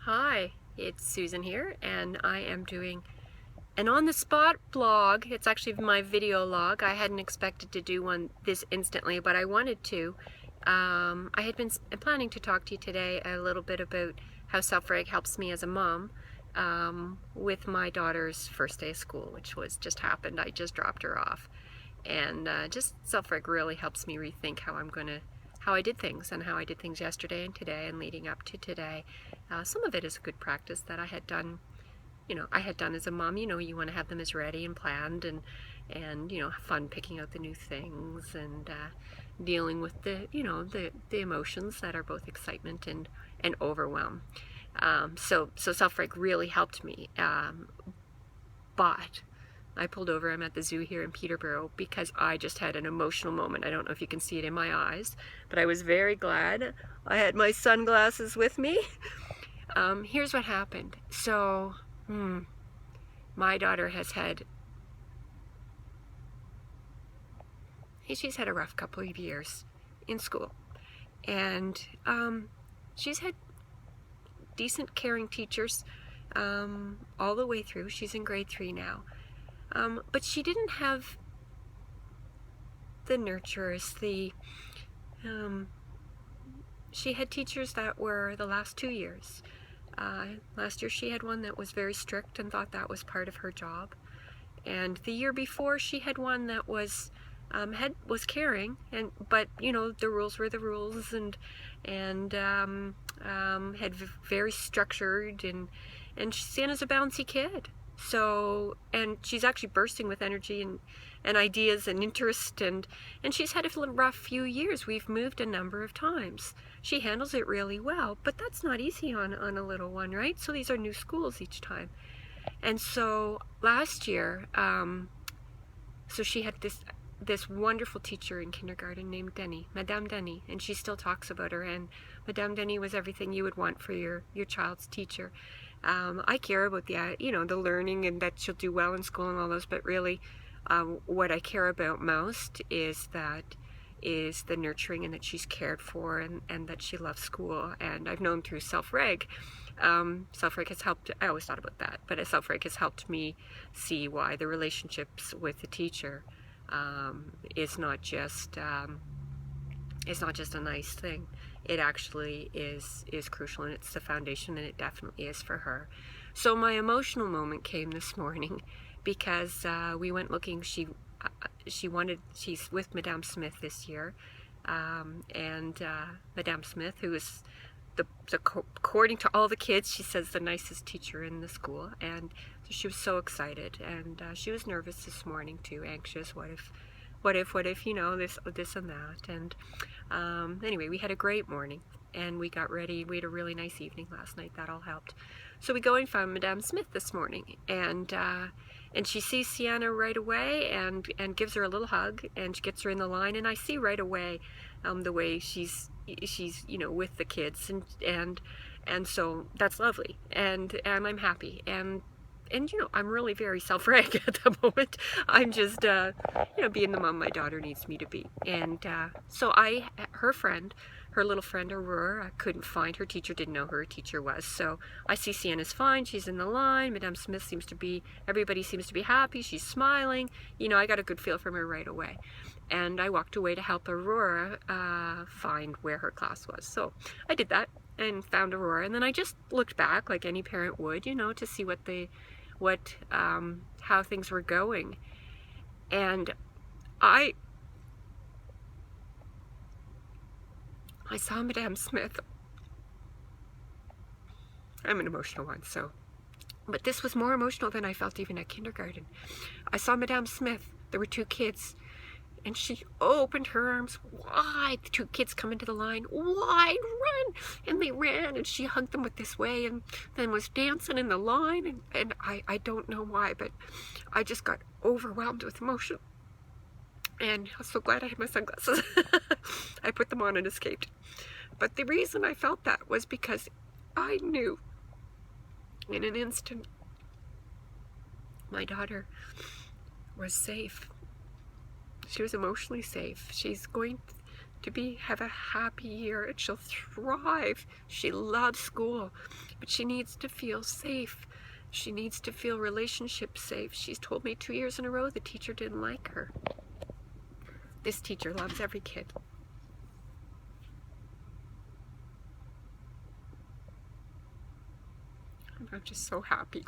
Hi, it's Susan here, and I am doing an on-the-spot vlog. It's actually my video log. I hadn't expected to do one this instantly, but I wanted to. I had been planning to talk to you today a little bit about how Self-Reg helps me as a mom with my daughter's first day of school, which was just happened. I just dropped her off. And just Self-Reg really helps me rethink how I did things and how I did things yesterday and today and leading up to today. Some of it is a good practice that I had done, as a mom. You want to have them as ready and planned and fun picking out the new things and dealing with the emotions that are both excitement and overwhelm. So Self-Reg really helped me. But I pulled over. I'm at the zoo here in Peterborough because I just had an emotional moment. I don't know if you can see it in my eyes, but I was very glad I had my sunglasses with me. Here's what happened. So, my daughter has she's had a rough couple of years in school. And she's had decent, caring teachers all the way through. She's in grade 3 now. But she didn't have the nurturers, she had teachers that were the last 2 years. Last year she had one that was very strict and thought that was part of her job. And the year before she had one that was caring, but the rules were the rules, and had very structured, and Sienna's a bouncy kid. So, and she's actually bursting with energy and ideas and interest, and she's had a rough few years. We've moved a number of times. She handles it really well, but that's not easy on a little one, right? So these are new schools each time. And so last year, so she had this wonderful teacher in kindergarten named Denny, Madame Denny, and she still talks about her, and Madame Denny was everything you would want for your child's teacher. I care about the learning and that she'll do well in school and all those, but really what I care about most is the nurturing, and that she's cared for, and that she loves school. And I've known through Self-Reg, Self-Reg has helped. I always thought about that, but Self-Reg has helped me see why the relationships with the teacher is not just a nice thing. It actually is crucial, and it's the foundation, and it definitely is for her. So my emotional moment came this morning because we went looking. She's with Madame Smith this year, and Madame Smith, who is according to all the kids, she says the nicest teacher in the school. And so she was so excited, and she was nervous this morning too, anxious. What if this and that. And anyway, we had a great morning, and we got ready. We had a really nice evening last night. That all helped. So we go and find Madame Smith this morning, and she sees Sienna right away and gives her a little hug, and she gets her in the line. And I see right away the way she's with the kids, and so that's lovely, and I'm happy, and I'm really very Self-Reg at the moment. I'm just being the mom my daughter needs me to be. And so her little friend Aurora, I couldn't find. Her teacher didn't know who her teacher was. So I see Sienna's fine. She's in the line. Madame Smith everybody seems to be happy. She's smiling. I got a good feel from her right away. And I walked away to help Aurora find where her class was. So I did that and found Aurora. And then I just looked back like any parent would, to see how things were going. And I saw Madame Smith. I'm an emotional one, but this was more emotional than I felt even at kindergarten. I saw Madame Smith. There were 2 kids, and she opened her arms wide. The 2 kids come into the line, wide, run! And they ran, and she hugged them with this way, and then was dancing in the line, and I don't know why, but I just got overwhelmed with emotion. And I was so glad I had my sunglasses. I put them on and escaped. But the reason I felt that was because I knew in an instant my daughter was safe. She was emotionally safe. She's going to have a happy year, and she'll thrive. She loves school, but but she needs to feel safe. She needs to feel relationship safe. She's told me 2 years in a row the teacher didn't like her. This teacher loves every kid. I'm just so happy.